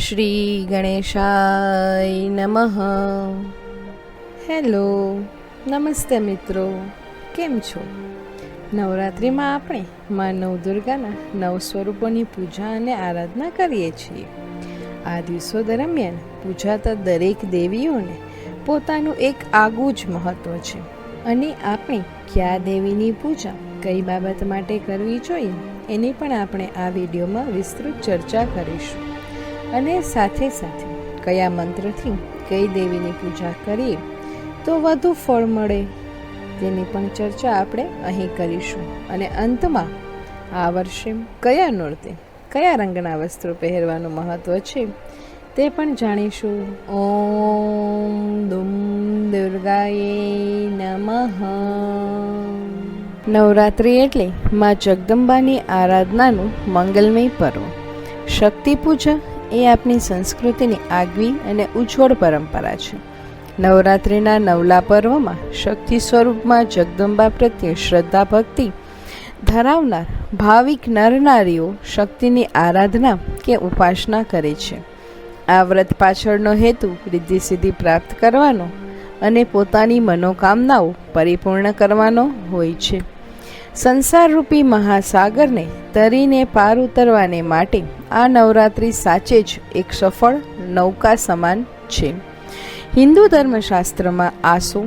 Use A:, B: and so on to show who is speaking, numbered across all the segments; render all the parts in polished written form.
A: શ્રી ગણેશાય નમઃ. હેલો, નમસ્તે મિત્રો, કેમ છો? નવરાત્રિમાં આપણે માં નવદુર્ગાના 9 સ્વરૂપોની પૂજા અને આરાધના કરીએ છીએ. આ દિવસો દરમિયાન પૂજાતા દરેક દેવીઓને પોતાનું એક આગવું જ મહત્વ છે અને આપણે કયા દેવીની પૂજા કઈ બાબત માટે કરવી જોઈએ એની પણ આપણે આ વિડીયોમાં વિસ્તૃત ચર્ચા કરીશું. અને સાથે સાથે કયા મંત્રથી કઈ દેવીની પૂજા કરીએ તો વધુ ફળ મળે તેની પણ ચર્ચા આપણે અહીં કરીશું. અને અંતમાં આ વર્ષે કયા નોરતે કયા રંગના વસ્ત્રો પહેરવાનું મહત્વ છે તે પણ જાણીશું. ઓમ દુમ દુર્ગાય નમઃ. નવરાત્રિ એટલે માં જગદંબાની આરાધનાનું મંગલમય પર્વ. શક્તિ પૂજા એ આપણી સંસ્કૃતિની આગવી અને ઉજ્જવળ પરંપરા છે. નવરાત્રિના નવલા પર્વમાં શક્તિ સ્વરૂપમાં જગદંબા પ્રત્યે શ્રદ્ધા ભક્તિ ધરાવનાર ભાવિક નરનારીઓ શક્તિની આરાધના કે ઉપાસના કરે છે. આ વ્રત પાછળનો હેતુ રિદ્ધિ સિદ્ધિ પ્રાપ્ત કરવાનો અને પોતાની મનોકામનાઓ પરિપૂર્ણ કરવાનો હોય છે. સંસારરૂપી મહાસાગરને તરીને પાર ઉતરવાને માટે આ નવરાત્રિ સાચે જ એક સફળ નૌકા સમાન છે. હિન્દુ ધર્મશાસ્ત્રમાં આસો,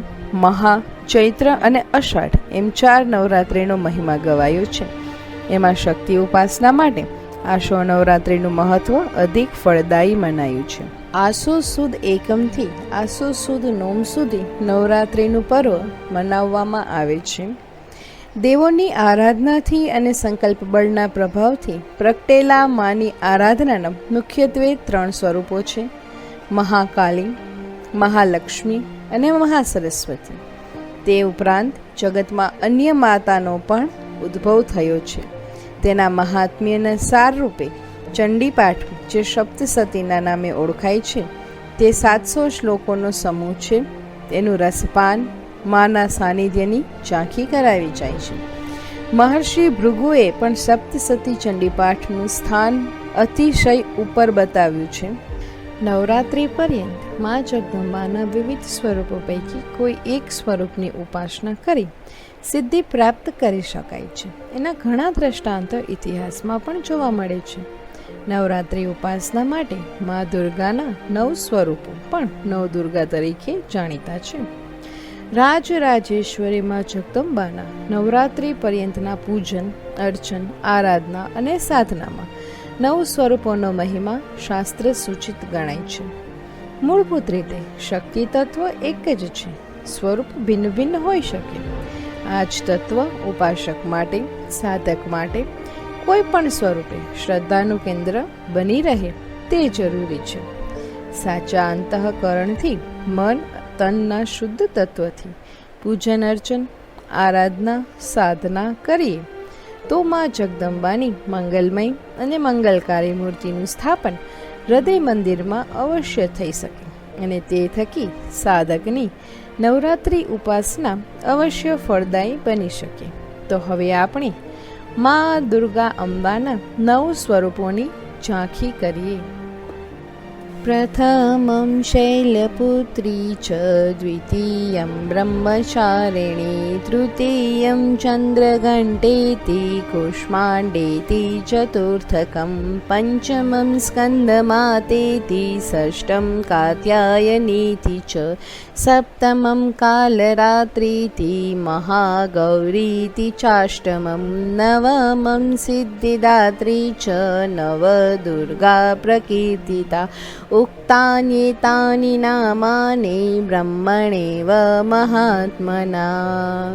A: મહા, ચૈત્ર અને અષાઢ એમ 4 નવરાત્રિનો મહિમા ગવાયો છે. એમાં શક્તિ ઉપાસના માટે આસો નવરાત્રિનું મહત્વ અધિક ફળદાયી મનાયું છે. આસો સુદ એકમથી આસો સુદ નોમ સુધી નવરાત્રિનું પર્વ મનાવવામાં આવે છે. દેવોની આરાધનાથી અને સંકલ્પ બળના પ્રભાવથી પ્રગટેલા માની આરાધનાના મુખ્યત્વે 3 સ્વરૂપો છે: મહાકાલી, મહાલક્ષ્મી અને મહાસરસ્વતી. તે ઉપરાંત જગતમાં અન્ય માતાનો પણ ઉદ્ભવ થયો છે. તેના મહાત્મ્યના સાર રૂપે ચંડીપાઠ, જે સપ્તસતીના નામે ઓળખાય છે, તે 700 શ્લોકોનો સમૂહ છે. તેનું રસપાન માના સાનિધ્યની ઝાંખી કરાવી જાય છે. મહર્ષિ ભૃગુએ પણ સપ્તસતી ચંડીપાઠનું સ્થાન અતિશય ઉપર બતાવ્યું છે. નવરાત્રિ પર્યંત મા જગદંબાના વિવિધ સ્વરૂપો પૈકી કોઈ એક સ્વરૂપની ઉપાસના કરી સિદ્ધિ પ્રાપ્ત કરી શકાય છે. એના ઘણા દ્રષ્ટાંતો ઇતિહાસમાં પણ જોવા મળે છે. નવરાત્રિ ઉપાસના માટે મા દુર્ગાના 9 સ્વરૂપો પણ નવદુર્ગા તરીકે જાણીતા છે. રાજરાજેશ્વરી મા જગદંબાના નવરાત્રિ પર્યંતના પૂજન, અર્ચન, આરાધના અને સાધનામાં 9 સ્વરૂપોનો મહિમા શાસ્ત્ર સૂચિત ગણાય છે. મૂળભૂત રીતે શક્તિ તત્વ એક જ છે, સ્વરૂપ ભિન્ન ભિન્ન હોઈ શકે. આ જ તત્વ ઉપાસક માટે, સાધક માટે કોઈ પણ સ્વરૂપે શ્રદ્ધાનું કેન્દ્ર બની રહે તે જરૂરી છે. સાચા અંતઃકરણથી મન તનના શુદ્ધ તત્વથી પૂજન, અર્ચન, આરાધના, સાધના કરીએ તો માં જગદંબાની મંગલમય અને મંગલકારી મૂર્તિનું સ્થાપન હૃદય મંદિરમાં અવશ્ય થઈ શકે અને તે થકી સાધકની નવરાત્રિ ઉપાસના અવશ્ય ફળદાયી બની શકે. તો હવે આપણે મા દુર્ગા અંબાના 9 સ્વરૂપોની ઝાંખી કરીએ. પ્રથમં શૈલપુત્રી ચ, દ્વિતીયં બ્રહ્મચારિણી, તૃતીયં ચંદ્રઘંટેતિ કુષ્માંડેતિ, ચતુર્થકં પંચમં સ્કંદમાતેતિ, ષષ્ઠં કાત્યાયનીતિ ચ, સપ્તમં કાલરાત્રિતિ મહાગૌરીતિ ચાષ્ટમં, નવમં સિદ્ધિદાત્રી ચ, નવદુર્ગા પ્રકીર્તિતા. ઉક્તાન્યેતાનિ નામાની બ્રહ્મણેવ મહાત્મના.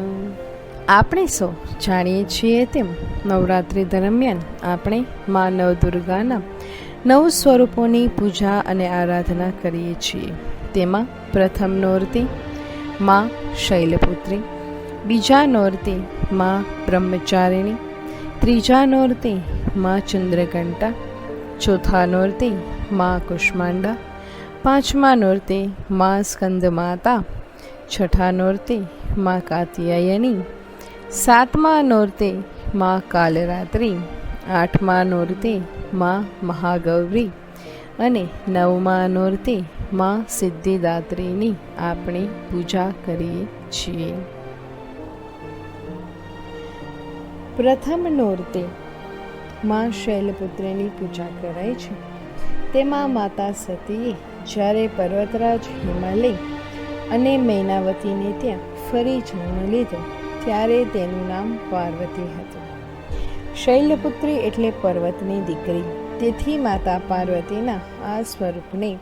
A: આપણે સૌ જાણીએ છીએ તેમ નવરાત્રિ દરમિયાન આપણે મા નવદુર્ગાના 9 સ્વરૂપોની પૂજા અને આરાધના કરીએ છીએ. તેમાં પ્રથમ નોરતે મા શૈલપુત્રી, બીજા નોરતે મા બ્રહ્મચારિણી, ત્રીજા નોરતે મા ચંદ્રઘંટા, ચોથા નોરતે મા કુષ્માંડા, પાંચમા નોરતે મા સ્કંદમાતા, છઠ્ઠા નોરતે મા કાત્યાયની, સાતમા નોરતે મા કાલરાત્રિ, આઠમા નોરતે મા મહાગૌરી અને નવમા નોરતે માં સિદ્ધિદાત્રીની આપણે પૂજા કરીએ છીએ. પ્રથમ નોરતે માં શૈલપુત્રીની પૂજા કરાય છે. તેમાં માતા સતીએ જ્યારે પર્વતરાજ હિમાલય અને મૈનાવતીને ત્યાં ફરી જન્મ લીધો ત્યારે તેનું નામ પાર્વતી હતું. શૈલપુત્રી એટલે પર્વતની દીકરી. તેથી માતા પાર્વતીના આ સ્વરૂપને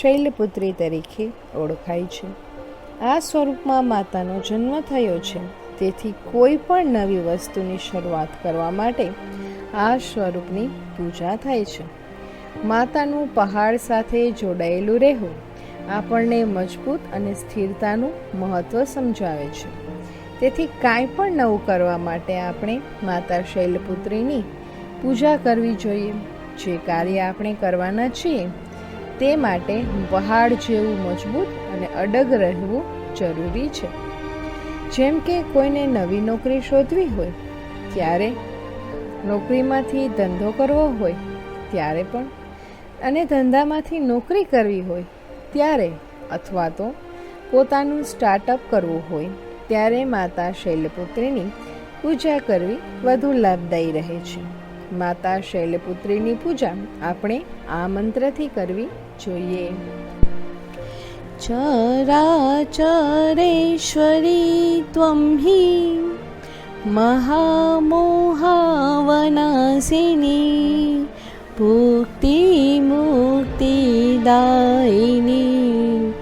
A: શૈલપુત્રી તરીકે ઓળખાય છે. આ સ્વરૂપમાં માતાનો જન્મ થયો છે. તેથી કોઈ પણ નવી વસ્તુની શરૂઆત કરવા માટે આ સ્વરૂપની પૂજા થાય છે. માતાનું પહાડ સાથે જોડાયેલું રહેવું આપણને મજબૂત અને સ્થિરતાનું મહત્ત્વ સમજાવે છે. તેથી કાંઈ પણ નવું કરવા માટે આપણે માતા શૈલપુત્રીની પૂજા કરવી જોઈએ. જે કાર્ય આપણે કરવાના છીએ તે માટે પહાડ જેવું મજબૂત અને અડગ રહેવું જરૂરી છે. જેમ કે કોઈને નવી નોકરી શોધવી હોય ત્યારે, નોકરીમાંથી ધંધો કરવો હોય ત્યારે પણ, અને ધંધામાંથી નોકરી કરવી હોય ત્યારે, અથવા તો પોતાનું સ્ટાર્ટઅપ કરવું હોય ત્યારે માતા શૈલપુત્રીની પૂજા કરવી વધુ લાભદાયી રહે છે. માતા શૈલપુત્રીની પૂજા આપણે આ મંત્રથી કરવી જોઈએ. ચરાચરેશ્વરી ત્વં હિ મહામોહાવનાશિની ભુક્તિમુક્તિદાયિની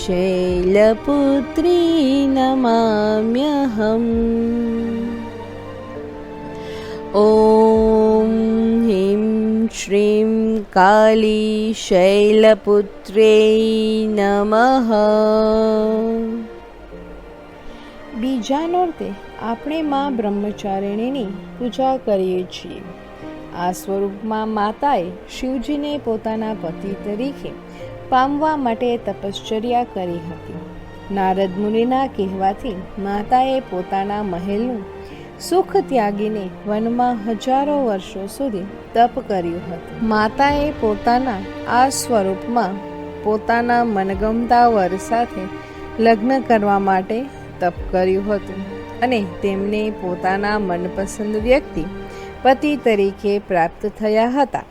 A: શૈલપુત્રી નમામ્યહમ. ઓમ ह्रीं श्रीं काली शैलपुत्र्यै नमः. બીજા નોરતે આપણે માં બ્રહ્મચારિણીની પૂજા કરીએ છીએ. આ સ્વરૂપમાં માતાએ શિવજીને પોતાના પતિ તરીકે પામવા માટે તપશ્ચર્યા કરી હતી. નારદ મુનિના કહેવાથી માતાએ પોતાના મહેલનું સુખ ત્યાગીને વનમાં હજારો વર્ષો સુધી તપ કર્યું હતું. માતાએ પોતાના આ સ્વરૂપમાં પોતાના મનગમતા વર સાથે લગ્ન કરવા માટે તપ કર્યું હતું અને તેમને પોતાના મનપસંદ વ્યક્તિ પતિ તરીકે પ્રાપ્ત થયા હતા.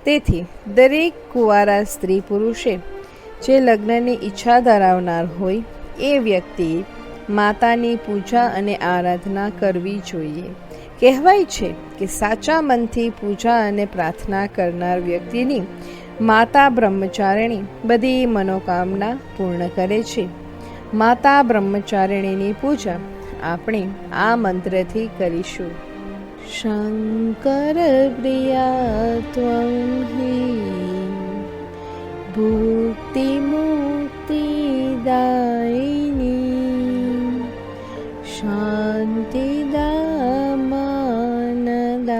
A: તેથી દરેક કુંવારા સ્ત્રી પુરુષે જે લગ્નની ઈચ્છા ધરાવનાર હોય એ વ્યક્તિએ માતાની પૂજા અને આરાધના કરવી જોઈએ. કહેવાય છે કે સાચા મનથી પૂજા અને પ્રાર્થના કરનાર વ્યક્તિની માતા બ્રહ્મચારિણી બધી મનોકામના પૂર્ણ કરે છે. માતા બ્રહ્મચારિણીની પૂજા આપણે આ મંત્રથી કરીશું. શંકર પ્રિયા ત્વં હિ ભુક્તિ મુક્તિદાયિની શાંતિદા માનદા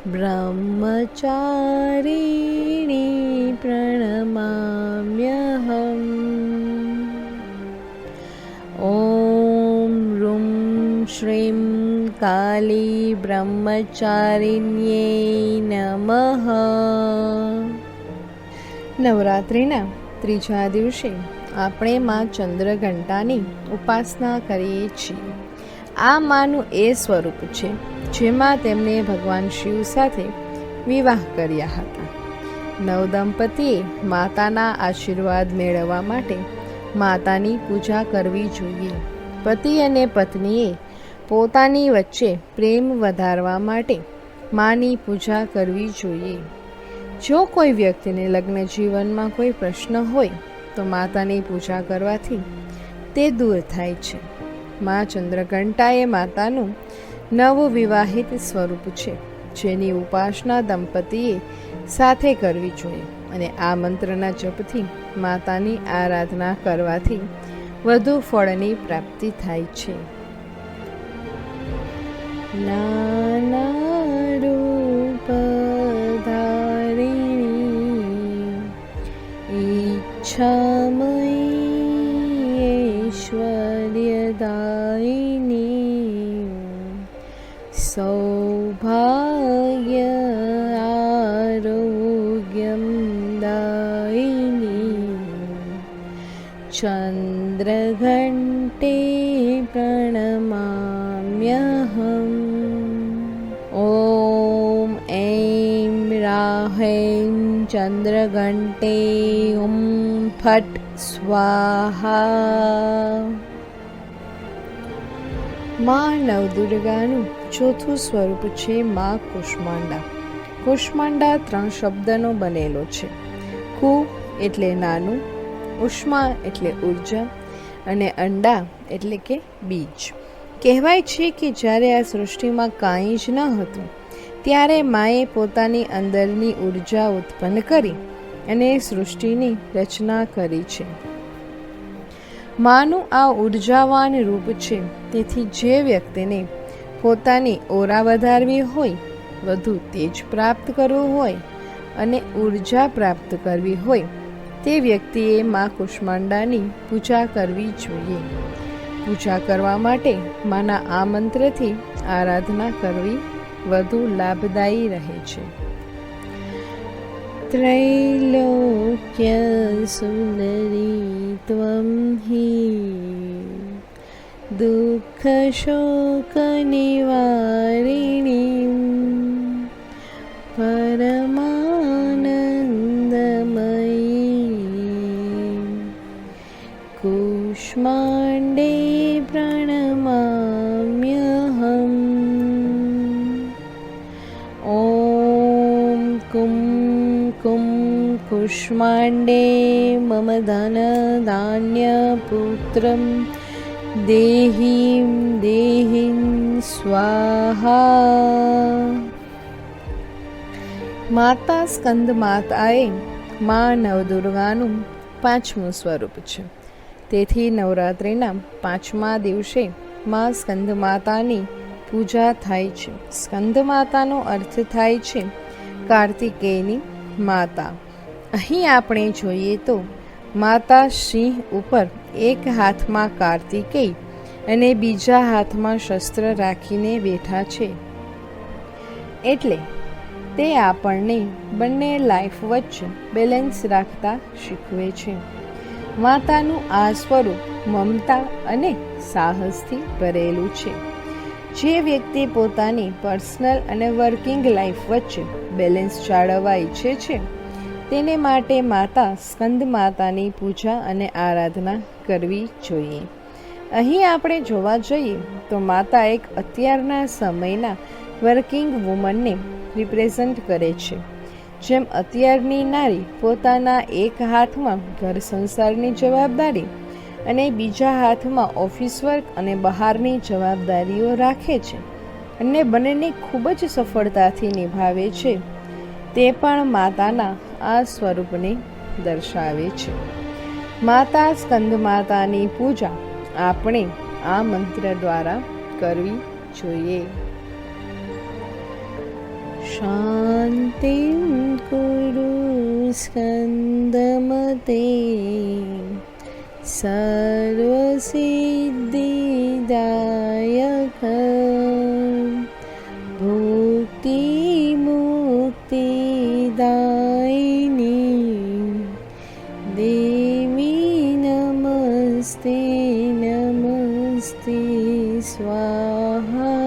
A: બ્રહ્મચારિણી પ્રણમામ્યહમ. ઓમ રૂમ શ્રીમ કાલી બ્રહ્મચારિણ્યે નમઃ. નવરાત્રિના ત્રીજા દિવસે આપણે માં ચંદ્રઘંટાની ઉપાસના કરીએ છીએ. આ માનું એ સ્વરૂપ છે જેમાં તેમણે ભગવાન શિવ સાથે વિવાહ કર્યા હતા. નવદંપતીએ માતાના આશીર્વાદ મેળવવા માટે માતાની પૂજા કરવી જોઈએ. પતિ અને પત્નીએ પોતાની વચ્ચે પ્રેમ વધારવા માટે માની પૂજા કરવી જોઈએ. જો કોઈ વ્યક્તિને લગ્ન જીવનમાં કોઈ પ્રશ્ન હોય તો માતાની પૂજા કરવાથી તે દૂર થાય છે. મા ચંદ્રઘંટા એ માતાનું નવવિવાહિત સ્વરૂપ છે જેની ઉપાસના દંપતીએ સાથે કરવી જોઈએ અને આ મંત્રના જપથી માતાની આરાધના કરવાથી વધુ ફળની પ્રાપ્તિ થાય છે. નાના રૂપ ધારિણી ઈચ્છામયી ઐશ્વર્યદાયિની સૌભાગ્ય આરોગ્ય चन्द्रघण्टे प्रणमाम्यहम्। ॐ ऐं राहैं चन्द्रघण्टे ॐ फट् स्वाहा। માં નવદુર્ગાનું ચોથું સ્વરૂપ છે માં કુષ્માંડા. કુષ્માંડા 3 શબ્દનો બનેલો છે. કુ એટલે નાનું, ઉષ્મા એટલે ઉર્જા અને અંડા એટલે કે બીજ. કહેવાય છે કે જ્યારે આ સૃષ્ટિમાં કાંઈ જ ન હતું ત્યારે માએ પોતાની અંદરની ઉર્જા ઉત્પન્ન કરી અને સૃષ્ટિની રચના કરી છે. માનું આ ઉર્જાવાન રૂપ છે. તેથી જે વ્યક્તિને પોતાની ઓરા વધારવી હોય, વધુ તેજ પ્રાપ્ત કરવું હોય અને ઉર્જા પ્રાપ્ત કરવી હોય તે વ્યક્તિએ મા કુષ્માંડાની પૂજા કરવી જોઈએ. પૂજા કરવા માટે માના આ મંત્રથી આરાધના કરવી વધુ લાભદાયી રહે છે. ત્રૈલોક્ય સુંદરી ત્વં હિ દુઃખ શોક નિવારિણી પરમાનંદમયી કુષ્માંડે પ્રણમામ્યહम्. ॐ कुं कुं कुष्माण्डे मम धन धान्य पुत्रं देहिं देहिं स्वाहा. માતા સ્કંદ માતાએ માં નવદુર્ગાનું 5મું સ્વરૂપ છે. તેથી નવરાત્રિના 5મા દિવસે માં સ્કંદ માતાની પૂજા થાય છે. સ્કંદ માતાનો અર્થ થાય છે કાર્તિકેયની માતા. અહીં આપણે જોઈએ તો માતા સિંહ ઉપર એક હાથમાં કાર્તિકેય અને બીજા હાથમાં શસ્ત્ર રાખીને બેઠા છે. એટલે તે આપણને બંને લાઈફ વચ્ચે બેલેન્સ રાખતા શીખવે છે. માતાનું આ સ્વરૂપ મમતા અને સાહસથી ભરેલું છે. જે વ્યક્તિ પોતાની પર્સનલ અને વર્કિંગ લાઈફ વચ્ચે બેલેન્સ જાળવવા ઈચ્છે છે તેને માટે માતા સ્કંદ માતાની પૂજા અને આરાધના કરવી જોઈએ. અહીં આપણે જોવા જઈએ તો માતા એક અત્યારના સમયના વર્કિંગ વુમનને રિપ્રેઝન્ટ કરે છે. જેમ અત્યારની નારી પોતાના એક હાથમાં ઘર સંસારની જવાબદારી અને બીજા હાથમાં ઓફિસ વર્ક અને બહારની જવાબદારીઓ રાખે છે અને બંનેને ખૂબ જ સફળતાથી નિભાવે છે, તે પણ માતાના આ સ્વરૂપને દર્શાવે છે. માતા સ્કંદ માતાની પૂજા આપણે આ મંત્ર દ્વારા કરવી જોઈએ. શાંતિં કુરુ સ્કંદમતે સર્વસિદ્ધિદાયક ભુક્તિ મુક્તિદાયિની દેવી નમસ્તે નમસ્તે સ્વાહા.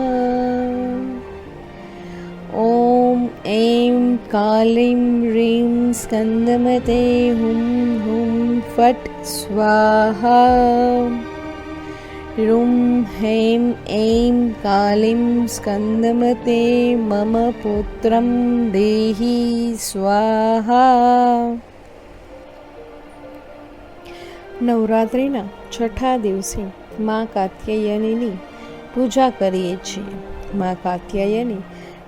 A: ઓમ એમ કાલીમ રીમ સ્કંદમતે હુમ હુમ ફટ સ્વાહા. રૂમ હૈમ એમ કાલીમ સ્કંદમતે મમ પુત્રમ દેહી સ્વાહા. નવરાત્રિના 6થા દિવસે મા કાત્યાયનીની પૂજા કરીએ છીએ. મા કાત્યાયની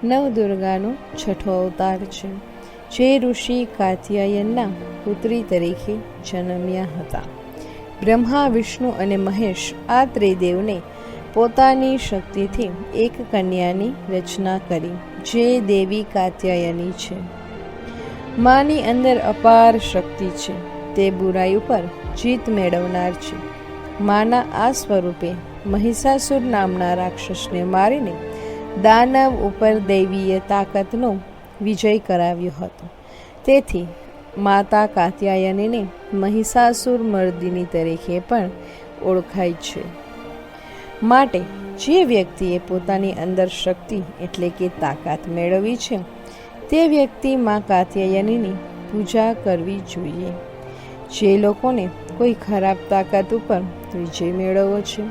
A: નવદુર્ગાનો 6થો અવતાર છે, જે ઋષિ કાત્યાયનના પુત્રી તરીકે જન્મ્યા હતા. બ્રહ્મા, વિષ્ણુ અને મહેશ આ ત્રિદેવને પોતાની શક્તિથી એક કન્યાની રચના કરી, જે દેવી કાત્યાયની છે. માની અંદર અપાર શક્તિ છે. તે બુરાઈ ઉપર જીત મેળવનાર છે. માના આ સ્વરૂપે મહિષાસુર નામના રાક્ષસને મારીને દાનવ ઉપર દૈવીય તાકાતનો વિજય કરાવ્યો હતો. તેથી માતા કાત્યાયનીને મહિષાસુર મર્દિની તરીકે પણ ઓળખાય છે. માટે જે વ્યક્તિએ પોતાની અંદર શક્તિ એટલે કે તાકાત મેળવી છે તે વ્યક્તિ મા કાત્યાયનીની પૂજા કરવી જોઈએ. જે લોકોને કોઈ ખરાબ તાકાત ઉપર વિજય મેળવવો છે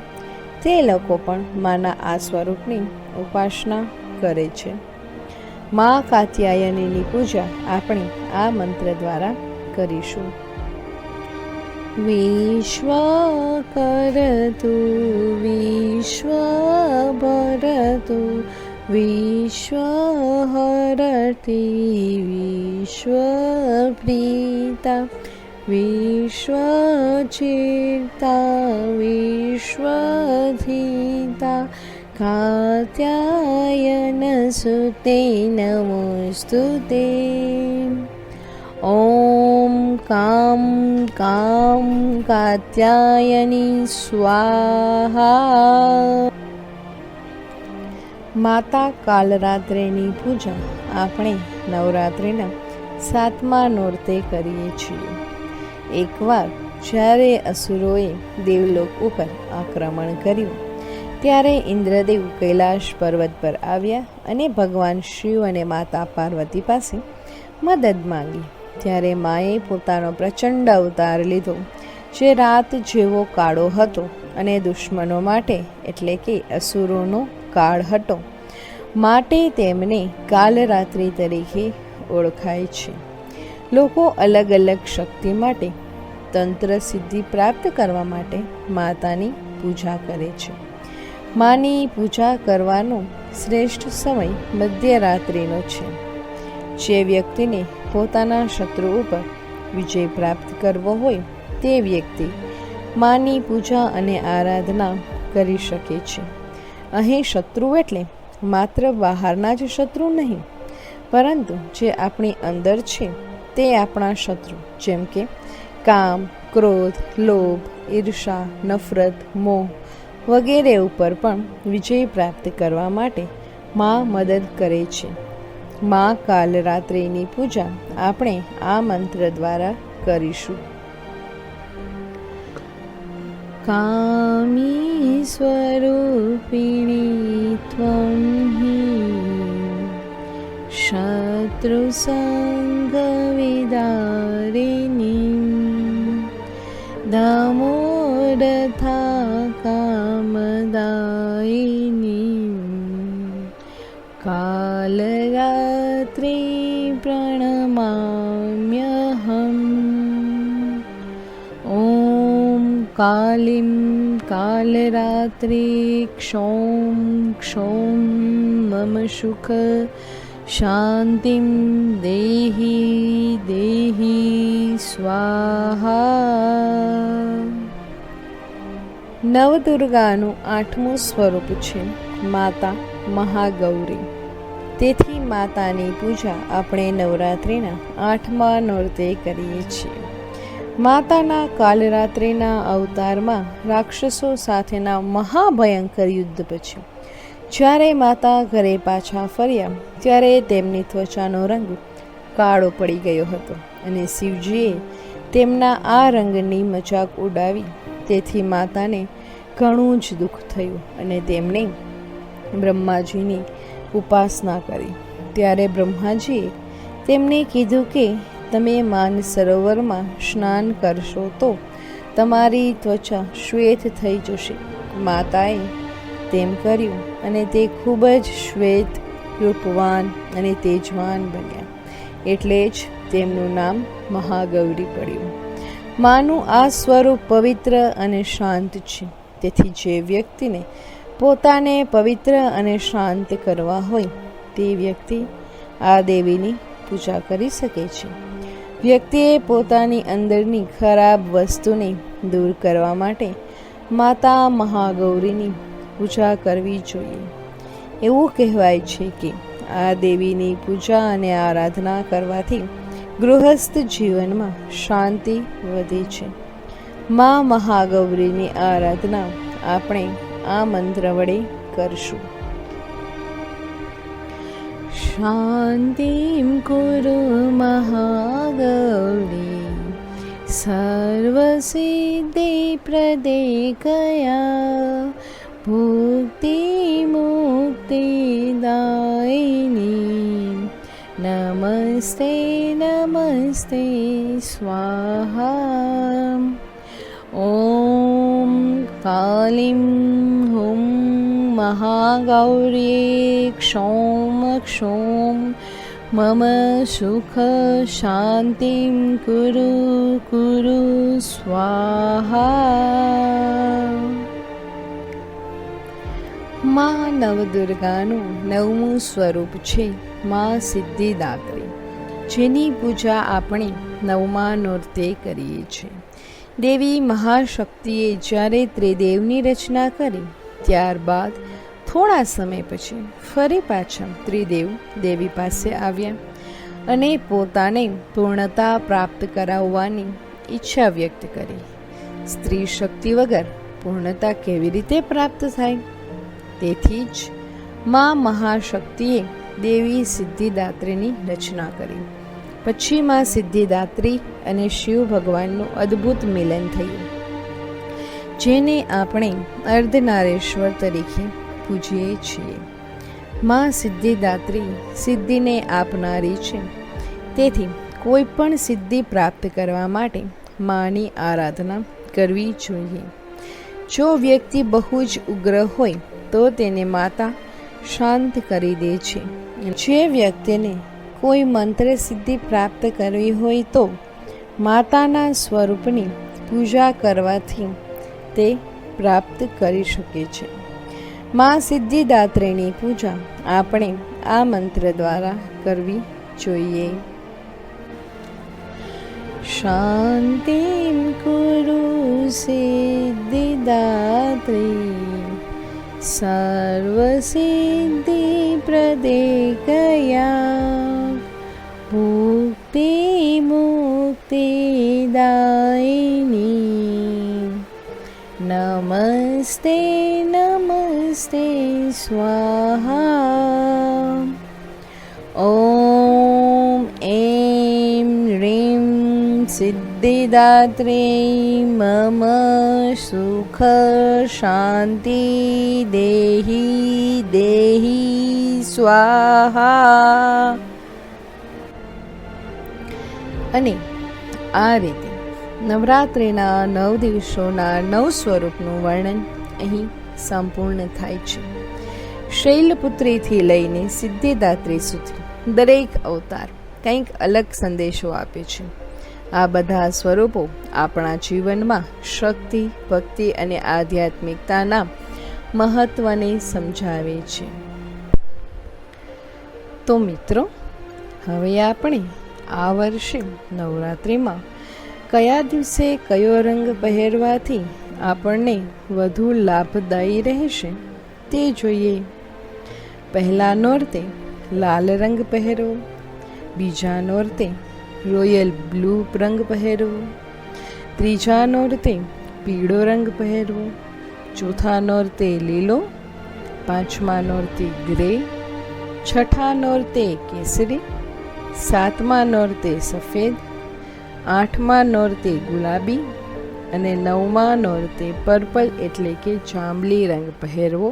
A: તે લોકો પણ માના આ સ્વરૂપની ઉપાસના કરે છે. મા કાત્યાયનીની પૂજા આપણે આ મંત્ર દ્વારા કરીશું. વિશ્વકરતુ વિશ્વભરતુ વિશ્વહરતી વિશ્વપ્રીતા વિશ્વચિત્તા વિશ્વધિતા કાત્યાયન સુતે નમોસ્તુતે. ઓમ કામ કામ કાત્યાયની સ્વાહા. માતા કાલરાત્રિની પૂજા આપણે નવરાત્રિના 7મા નોરતે કરીએ છીએ. એકવાર જ્યારે અસુરોએ દેવલોક ઉપર આક્રમણ કર્યું ત્યારે ઇન્દ્રદેવ કૈલાશ પર્વત પર આવ્યા અને ભગવાન શિવ અને માતા પાર્વતી પાસે મદદ માંગી. ત્યારે માએ પોતાનો પ્રચંડ અવતાર લીધો, જે રાત જેવો કાળો હતો અને દુશ્મનો માટે એટલે કે અસુરોનો કાળ હતો, માટે તેમને કાલરાત્રિ તરીકે ઓળખાય છે. લોકો અલગ અલગ શક્તિ માટે, તંત્ર સિદ્ધિ પ્રાપ્ત કરવા માટે માતાની પૂજા કરે છે. માની પૂજા કરવાનો શ્રેષ્ઠ સમય મધ્યરાત્રિનો છે. જે વ્યક્તિને પોતાના શત્રુ ઉપર વિજય પ્રાપ્ત કરવો હોય તે વ્યક્તિ માની પૂજા અને આરાધના કરી શકે છે. અહીં શત્રુ એટલે માત્ર બહારના જ શત્રુ નહીં, પરંતુ જે આપણી અંદર છે તે આપણા શત્રુ, જેમ કે કામ, ક્રોધ, લોભ, ઈર્ષા, નફરત, મોહ વગેરે ઉપર પણ વિજય પ્રાપ્ત કરવા માટે મા મદદ કરે છે. મા કાલરાત્રિની પૂજા આપણે આ મંત્ર દ્વારા કરીશું. કામી સ્વરૂપિણી ત્વં હિ શત્રુ સંગ વિદારિણી દમોદથા કામદાયિની કાલરાત્રિ પ્રણમામ્યહમ. ઓમ કાલીમ કાલરાત્રિ ક્ષૌમ ક્ષૌમ મમ સુખ શાંતિમ દેહી દેહી સ્વાહા. નવદુર્ગાનું 8મું સ્વરૂપ છે માતા મહાગૌરી. તેથી માતાની પૂજા આપણે નવરાત્રિના 8મા નોરતે કરીએ છીએ. માતાના કાલરાત્રિના અવતારમાં રાક્ષસો સાથેના મહાભયંકર યુદ્ધ પછી જ્યારે માતા ઘરે પાછા ફર્યા ત્યારે તેમની ત્વચાનો રંગ કાળો પડી ગયો હતો અને શિવજીએ તેમના આ રંગની મજાક ઉડાવી. તેથી માતાને ઘણું જ દુઃખ થયું અને તેમણે બ્રહ્માજીની ઉપાસના કરી. ત્યારે બ્રહ્માજીએ તેમને કીધું કે તમે માન સરોવરમાં સ્નાન કરશો તો તમારી ત્વચા શ્વેત થઈ જશે. માતાએ તેમ કર્યું અને તે ખૂબ જ શ્વેત, રૂપવાન અને તેજવાન બન્યા. એટલે જ તેમનું નામ મહાગૌરી પડ્યું. માનું આ સ્વરૂપ પવિત્ર અને શાંત છે. તેથી જે વ્યક્તિને પોતાને પવિત્ર અને શાંત કરવા હોય તે વ્યક્તિ આ દેવીની પૂજા કરી શકે છે. વ્યક્તિએ પોતાની અંદરની ખરાબ વસ્તુને દૂર કરવા માટે માતા મહાગૌરીની પૂજા કરવી જોઈએ. એવું કહેવાય છે કે આ દેવીની પૂજા અને આરાધના કરવાથી ગૃહસ્થ જીવનમાં શાંતિ વધે છે. મા મહાગૌરીની આરાધના આપણે આ મંત્ર વડે કરશું. શાંતિમ કુરુ મહાગૌરી सर्वसिद्धिप्रदे कया भुक्ति मुक्तिदायिनी नमस्ते नमस्ते स्वाहा। ॐ कालीं हुं महागौरी क्षौं क्षौं मम सुख शान्तिं कुरु कुरु स्वाहा। માં નવદુર્ગાનું નવમું સ્વરૂપ છે માં સિદ્ધિદાત્રી, જેની પૂજા આપણે નવમા નોરતે કરીએ છીએ. દેવી મહાશક્તિએ જ્યારે ત્રિદેવની રચના કરી ત્યારબાદ થોડા સમય પછી ફરી પાછા ત્રિદેવ દેવી પાસે આવ્યા અને પોતાને પૂર્ણતા પ્રાપ્ત કરાવવાની ઈચ્છા વ્યક્ત કરી. સ્ત્રી શક્તિ વગર પૂર્ણતા કેવી રીતે પ્રાપ્ત થાય? તેથી જ માં મહાશક્તિએ દેવી સિદ્ધિદાત્રીની રચના કરી. પછી માં સિદ્ધિદાત્રી અને શિવ ભગવાનનું અદ્ભુત મિલન થયું, જેને આપણે અર્ધનારેશ્વર તરીકે પૂજીએ છીએ. માં સિદ્ધિદાત્રી સિદ્ધિને આપનારી છે, તેથી કોઈ પણ સિદ્ધિ પ્રાપ્ત કરવા માટે માની આરાધના કરવી જોઈએ. જો વ્યક્તિ બહુ જ ઉગ્ર હોય તો તેને માતા શાંત કરી દે છે. જે વ્યક્તિને કોઈ મંત્ર સિદ્ધિ પ્રાપ્ત કરવી હોય તો માતાના સ્વરૂપની પૂજા કરવાથી તે પ્રાપ્ત કરી શકે છે. માં સિદ્ધિદાત્રીની પૂજા આપણે આ મંત્ર દ્વારા કરવી જોઈએ. શાંતિં કુરુ સિદ્ધિદાત્રી સર્વસિદ્ધિપ્રદે કયા ભુક્તિ મુક્તિદાયિની નમસ્તે નમસ્તે સ્વાહા. ઓમ એમ રીમ સિદ્ધિદાત્રી મમ સુખ શાંતિ દેહી દેહી સ્વાહા. અને આ રીતે નવરાત્રિના 9 દિવસોના 9 સ્વરૂપનું વર્ણન અહીં સંપૂર્ણ થાય છે. શૈલપુત્રીથી લઈને સિદ્ધિદાત્રી સુધી દરેક અવતાર કંઈક અલગ સંદેશો આપે છે. આ બધા સ્વરૂપો આપણા જીવનમાં શક્તિ, ભક્તિ અને આધ્યાત્મિકતાના મહત્વને સમજાવે છે. તો મિત્રો, હવે આપણે આ વર્ષે નવરાત્રિમાં કયા દિવસે કયો રંગ પહેરવાથી આપણને વધુ લાભદાયી રહેશે તે જોઈએ. પહેલા નોરતે લાલ રંગ પહેરવો, બીજા નોરતે રોયલ બ્લુ રંગ પહેરવો, ત્રીજા નોરતે પીળો રંગ પહેરવો, ચોથા નોરતે લીલો, પાંચમા નોરતે ગ્રે, છઠ્ઠા નોરતે કેસરી, સાતમા નોરતે સફેદ, આઠમા નોરતે ગુલાબી અને નવમા નોરતે પર્પલ એટલે કે જાંબલી રંગ પહેરવો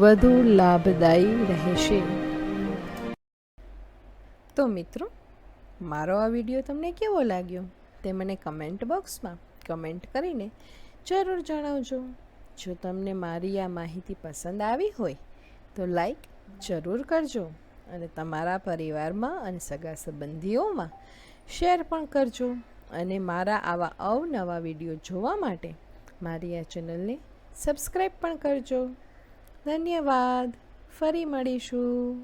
A: વધુ લાભદાયી રહેશે. તો મિત્રો, મારો આ વિડીયો તમને કેવો લાગ્યો તે મને કમેન્ટ બોક્સમાં કમેન્ટ કરીને જરૂર જણાવજો. જો તમને મારી આ માહિતી પસંદ આવી હોય તો લાઈક જરૂર કરજો અને તમારા પરિવારમાં અને સગા સંબંધીઓમાં શેર પણ કરજો. અને મારા આવા અવનવા વિડીયો જોવા માટે મારી આ ચેનલને સબસ્ક્રાઈબ પણ કરજો. ધન્યવાદ. ફરી મળીશું.